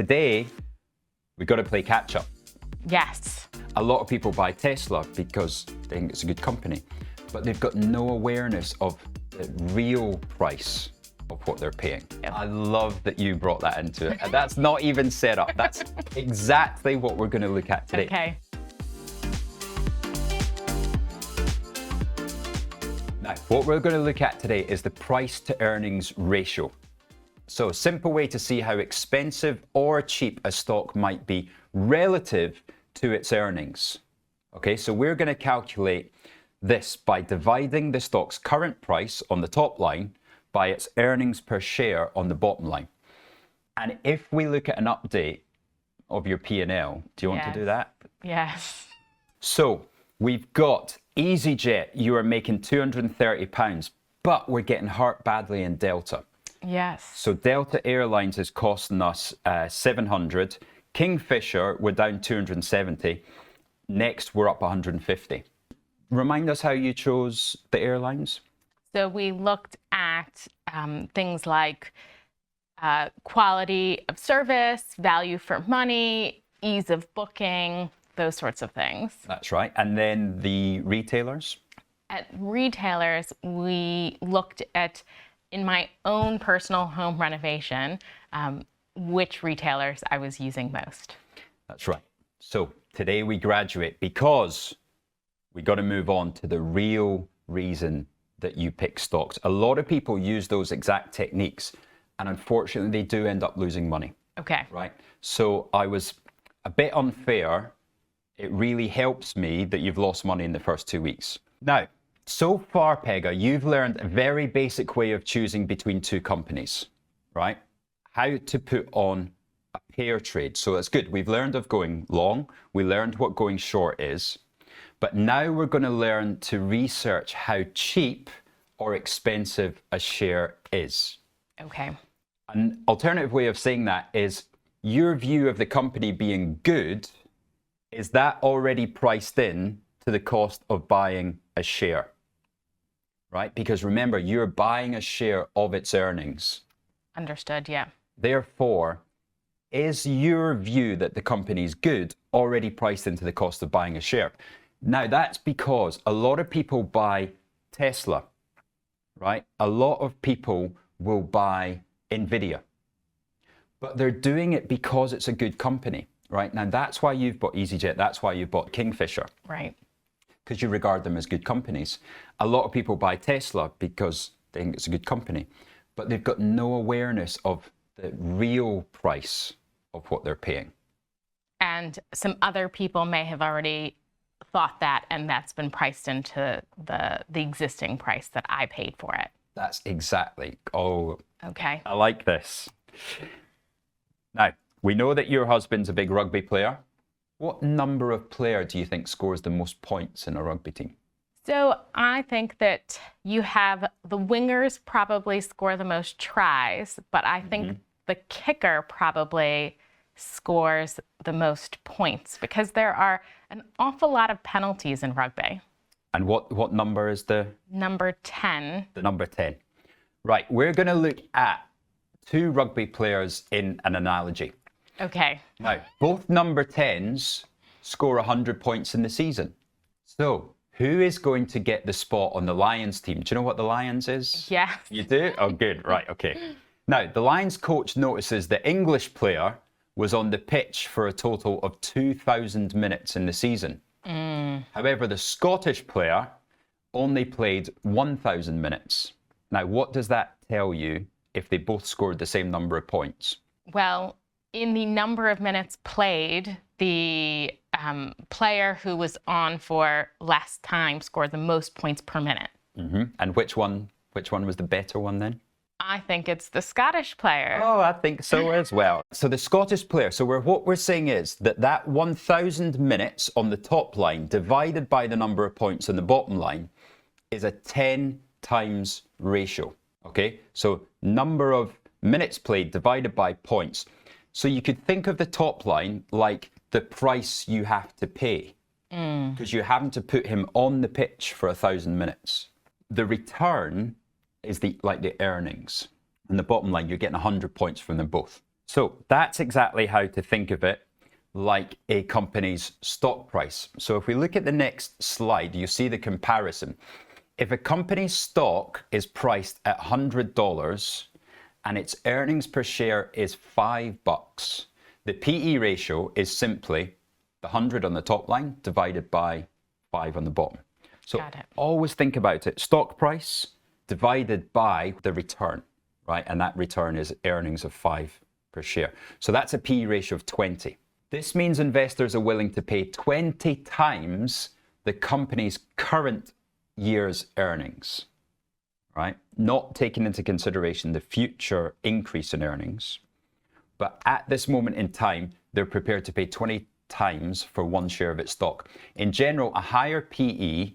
today, we've got to play catch up. Yes. A lot of people buy Tesla because they think it's a good company, but they've got no awareness of the real price of what they're paying. Yep. I love that you brought that into it. And that's not even set up. That's exactly what we're going to look at today. Okay. Now, what we're going to look at today is the price to earnings ratio. So a simple way to see how expensive or cheap a stock might be relative to its earnings. Okay, so we're going to calculate this by dividing the stock's current price on the top line by its earnings per share on the bottom line. And if we look at an update of your P&L, do you want to do that? Yes. So we've got EasyJet, you are making £230, but we're getting hurt badly in Delta. Yes. So Delta Airlines is costing us 700. Kingfisher, we're down 270. Next, we're up 150. Remind us how you chose the airlines. So we looked at things like quality of service, value for money, ease of booking, those sorts of things. That's right. And then the retailers? At retailers, we looked at, in my own personal home renovation, which retailers I was using most. That's right. So today we graduate because we got to move on to the real reason that you pick stocks. A lot of people use those exact techniques, and unfortunately they do end up losing money. Okay. Right. So I was a bit unfair. It really helps me that you've lost money in the first 2 weeks. Now, so far, Pega, you've learned a very basic way of choosing between two companies, right? How to put on a pair trade. So that's good. We've learned of going long. We learned what going short is. But now we're going to learn to research how cheap or expensive a share is. Okay. An alternative way of saying that is your view of the company being good, is that already priced in to the cost of buying a share? Right? Because remember, you're buying a share of its earnings. Understood, yeah. Therefore, is your view that the company is good already priced into the cost of buying a share? Now, that's because a lot of people buy Tesla, right? A lot of people will buy Nvidia, but they're doing it because it's a good company, right? Now, that's why you've bought EasyJet. That's why you've bought Kingfisher. Right. Because you regard them as good companies. A lot of people buy Tesla because they think it's a good company, but they've got no awareness of the real price of what they're paying. And some other people may have already thought that, and that's been priced into the existing price that I paid for it. That's exactly. Oh, okay. I like this. Now, we know that your husband's a big rugby player. What number of player do you think scores the most points in a rugby team? So I think that you have the wingers probably score the most tries, but I think the kicker probably scores the most points because there are an awful lot of penalties in rugby. And what number is the? Number 10. The number 10. Right, we're going to look at two rugby players in an analogy. Okay. Now, both number 10s score 100 points in the season. So, who is going to get the spot on the Lions team? Do you know what the Lions is? Yes. You do? Oh, good. Right, okay. Now, the Lions coach notices the English player was on the pitch for a total of 2,000 minutes in the season. However, the Scottish player only played 1,000 minutes. Now, what does that tell you if they both scored the same number of points? Well, in the number of minutes played, the player who was on for less time scored the most points per minute. And which one was the better one then? I think it's the Scottish player. Oh, I think so as well. So the Scottish player, so what we're saying is that 1,000 minutes on the top line divided by the number of points on the bottom line is a 10 times ratio, okay? So number of minutes played divided by points. So you could think of the top line like the price you have to pay because you're having to put him on the pitch for 1,000 minutes. The return is like the earnings. And the bottom line, you're getting 100 points from them both. So that's exactly how to think of it, like a company's stock price. So if we look at the next slide, you see the comparison. If a company's stock is priced at $100 and its earnings per share is $5, the PE ratio is simply the 100 on the top line divided by 5 on the bottom. So always think about it. Stock price divided by the return, right? And that return is earnings of 5 per share. So that's a PE ratio of 20. This means investors are willing to pay 20 times the company's current year's earnings, right? Not taking into consideration the future increase in earnings. But at this moment in time, they're prepared to pay 20 times for one share of its stock. In general, a higher PE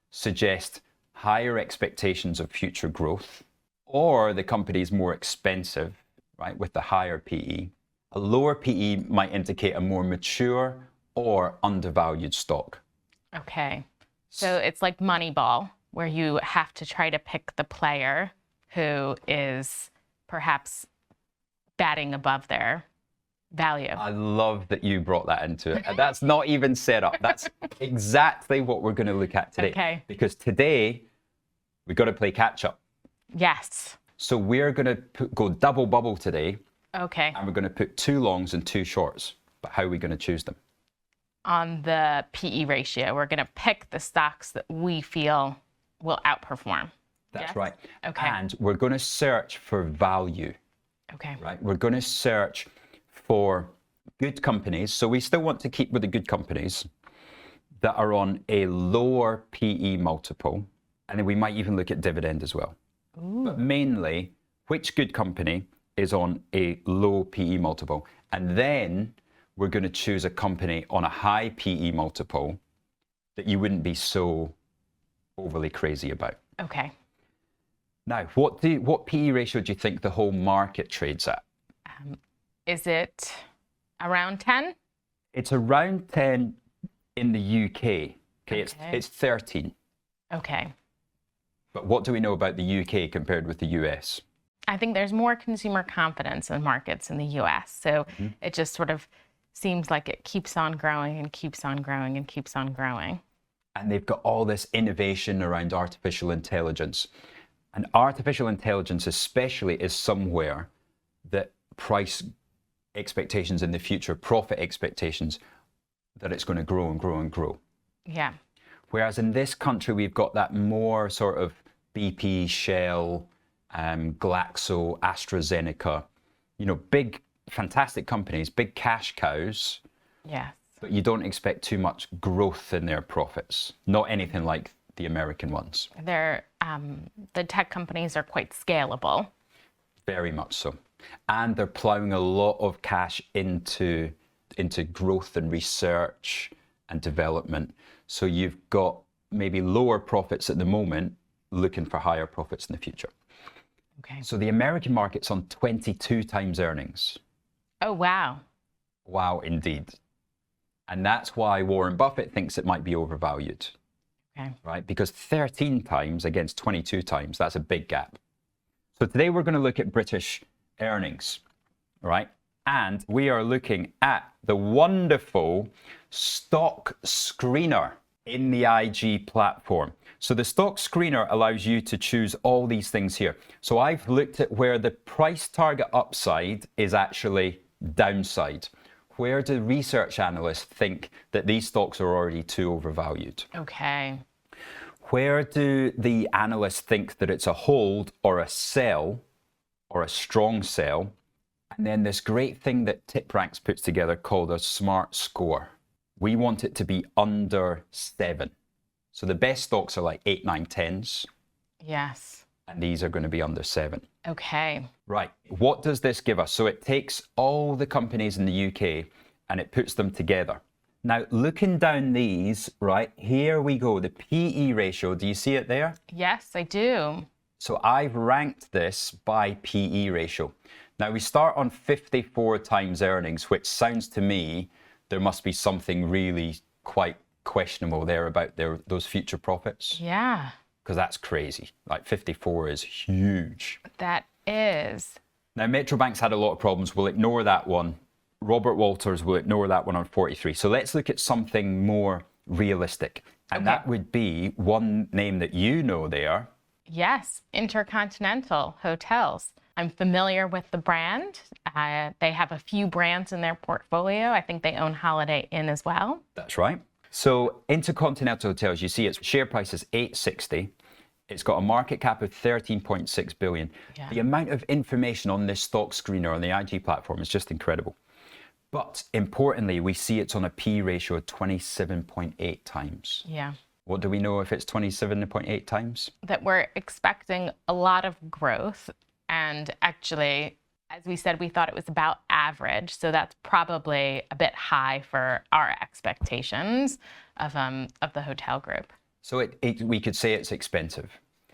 suggests higher expectations of future growth, or the company is more expensive, right, with the higher PE. A lower PE might indicate a more mature or undervalued stock. Okay. So it's like Moneyball, where you have to try to pick the player who is perhaps batting above their value. I love that you brought that into it. And that's not even set up. That's exactly what we're going to look at today. Okay. Because today, we've got to play catch up. Yes. So we're going to go double bubble today. Okay. And we're going to put 2 longs and 2 shorts. But how are we going to choose them? On the PE ratio, we're going to pick the stocks that we feel will outperform. That's yes? right. Okay. And we're going to search for value. Okay. Right? We're going to search for good companies. So we still want to keep with the good companies that are on a lower PE multiple. And then we might even look at dividend as well. Ooh. But mainly, which good company is on a low PE multiple? And then we're going to choose a company on a high PE multiple that you wouldn't be so overly crazy about. Okay. Now, what PE ratio do you think the whole market trades at? Is it around 10? It's around 10 in the UK. Okay, it's 13. Okay. But what do we know about the UK compared with the US? I think there's more consumer confidence in markets in the US. So it just sort of seems like it keeps on growing and keeps on growing and keeps on growing. And they've got all this innovation around artificial intelligence. And artificial intelligence especially is somewhere that price expectations in the future, profit expectations, that it's going to grow and grow and grow. Yeah. Whereas in this country, we've got that more sort of BP, Shell, Glaxo, AstraZeneca, you know, big, fantastic companies, big cash cows. Yes. But you don't expect too much growth in their profits. Not anything like the American ones. They're, the tech companies are quite scalable. Very much so. And they're plowing a lot of cash into growth and research and development. So you've got maybe lower profits at the moment, looking for higher profits in the future. Okay. So the American market's on 22 times earnings. Oh, wow. Wow, indeed. And that's why Warren Buffett thinks it might be overvalued. Okay. Right? Because 13 times against 22 times, that's a big gap. So today we're going to look at British earnings, right? And we are looking at the wonderful stock screener in the IG platform. So the stock screener allows you to choose all these things here. So I've looked at where the price target upside is actually downside. Where do research analysts think that these stocks are already too overvalued? Okay. Where do the analysts think that it's a hold or a sell or a strong sell? And then this great thing that TipRanks puts together called a smart score. We want it to be under 7. So the best stocks are like 8, 9, 10s. Yes. And these are going to be under 7. Okay. Right. What does this give us? So it takes all the companies in the UK and it puts them together. Now, looking down these, right, here we go. The PE ratio, do you see it there? Yes, I do. So I've ranked this by PE ratio. Now, we start on 54 times earnings, which sounds to me there must be something really quite questionable there about those future profits. Yeah. Because that's crazy. Like 54 is huge. That is. Now, Metro Bank's had a lot of problems. We'll ignore that one. Robert Walters will ignore that one on 43. So let's look at something more realistic. And that would be one name that you know there. Yes, Intercontinental Hotels. I'm familiar with the brand. They have a few brands in their portfolio. I think they own Holiday Inn as well. That's right. So Intercontinental Hotels, you see its share price is $8.60. It's got a market cap of 13.6 billion. Yeah. The amount of information on this stock screener on the IG platform is just incredible. But importantly, we see it's on a P ratio of 27.8 times. Yeah. What do we know if it's 27.8 times? That we're expecting a lot of growth. And actually, as we said, we thought it was about average. So that's probably a bit high for our expectations of the hotel group. So we could say it's expensive.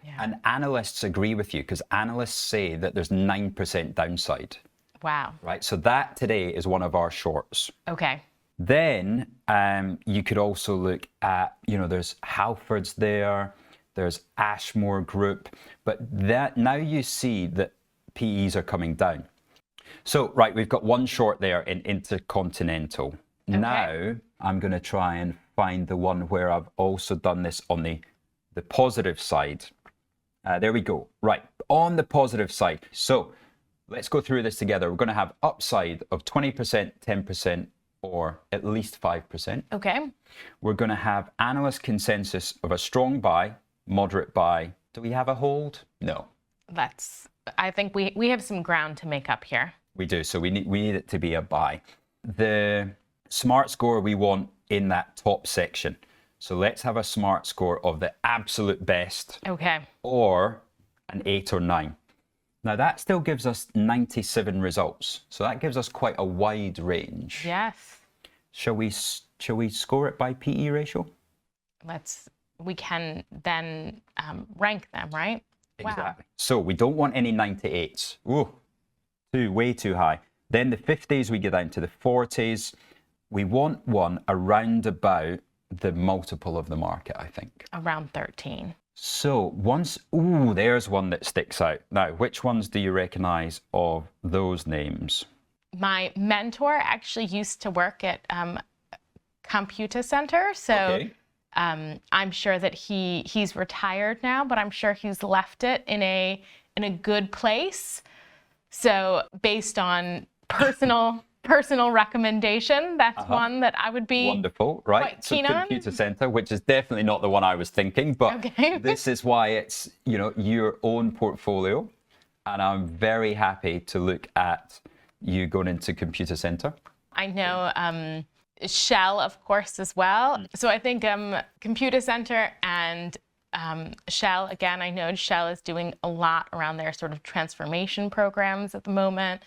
Yeah. And analysts agree with you because analysts say that there's 9% downside. Wow. Right. So that today is one of our shorts. Okay. Then you could also look at, there's Halfords there, there's Ashmore Group, but that now you see that PEs are coming down. So, right, we've got one short there in Intercontinental. Okay. Now I'm going to try and find the one where I've also done this on the positive side. There we go. Right, on the positive side. So let's go through this together. We're going to have upside of 20%, 10%, or at least 5%. Okay. We're going to have analyst consensus of a strong buy, moderate buy. Do we have a hold? No. I think we have some ground to make up here. We do. So we need it to be a buy. The smart score we want in that top section. So let's have a smart score of the absolute best. Okay. Or an 8 or 9. Now that still gives us 97 results. So that gives us quite a wide range. Yes. Shall we score it by PE ratio? We can then rank them, right? Exactly. Wow. So we don't want any 98s. Ooh, way too high. Then the 50s, we get down to the 40s. We want one around about the multiple of the market, I think. Around 13. So there's one that sticks out. Now, which ones do you recognize of those names? My mentor actually used to work at Computer Center, so okay. I'm sure that he's retired now, but I'm sure he's left it in a good place. So based on personal recommendation, that's one that I would be wonderful, right? Quite keen on. Computer Center, which is definitely not the one I was thinking, but okay. This is why it's your own portfolio, and I'm very happy to look at you going into Computer Center. I know Shell, of course, as well. So I think Computer Center and Shell, again, I know Shell is doing a lot around their sort of transformation programs at the moment.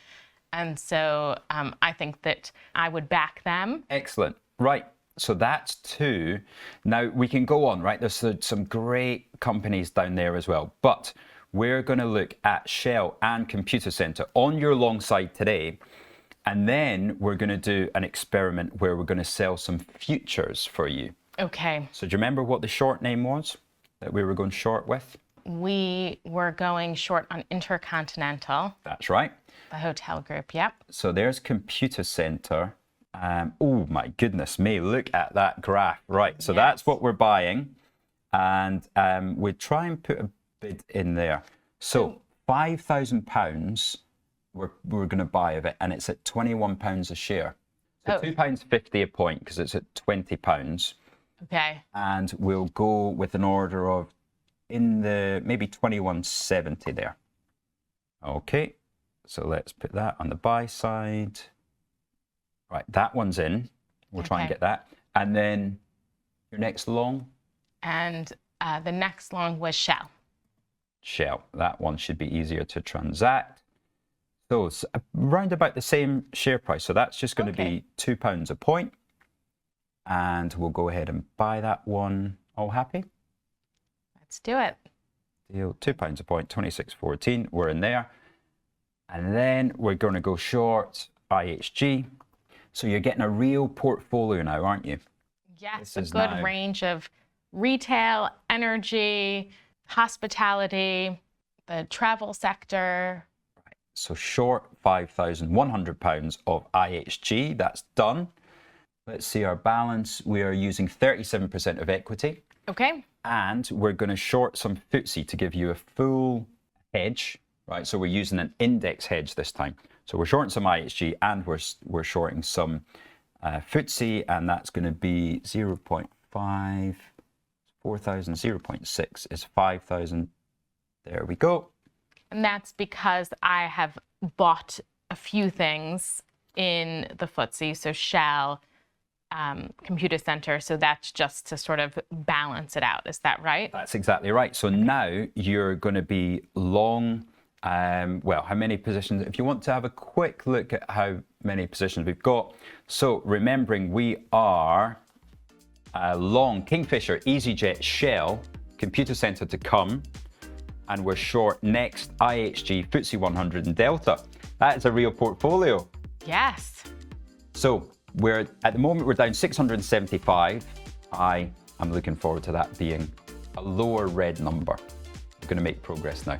And so I think that I would back them. Excellent. Right. So that's 2. Now we can go on, right? There's some great companies down there as well. But we're going to look at Shell and Computer Center on your long side today. And then we're going to do an experiment where we're going to sell some futures for you. Okay. So do you remember what the short name was that we were going short with? We were going short on Intercontinental. That's right. The hotel group, yep. So there's Computer Center. Oh my goodness me, look at that graph. Right, so that's what we're buying. And we try and put a bid in there. So £5,000 we're going to buy of it, and it's at £21 a share. So £2.50 a point because it's at £20. Okay. And we'll go with an order of in the maybe 21.70 there. Okay. So let's put that on the buy side. Right, that one's in. We'll try and get that. And then your next long? And the next long was Shell. Shell. That one should be easier to transact. So it's around about the same share price. So that's just going to be £2 a point. And we'll go ahead and buy that one. All happy? Let's do it. Deal, £2 a point, 26.14. We're in there. And then we're going to go short IHG. So you're getting a real portfolio now, aren't you? Yes, a good range of retail, energy, hospitality, the travel sector. So short £5,100 of IHG, that's done. Let's see our balance. We are using 37% of equity. Okay. And we're going to short some FTSE to give you a full hedge, right? So we're using an index hedge this time. So we're shorting some IHG and we're shorting some FTSE, and that's going to be 0.5, 4,000, 0.6 is 5,000. There we go. And that's because I have bought a few things in the FTSE, so Shell, Computer Center, so that's just to sort of balance it out. Is that right? That's exactly right. So now you're going to be long, well, how many positions? If you want to have a quick look at how many positions we've got. So remembering we are long Kingfisher, EasyJet, Shell, Computer Center to come, and we're short next IHG, FTSE 100 and Delta. That is a real portfolio. Yes. So we're at the moment we're down 675. I am looking forward to that being a lower red number. We're going to make progress now.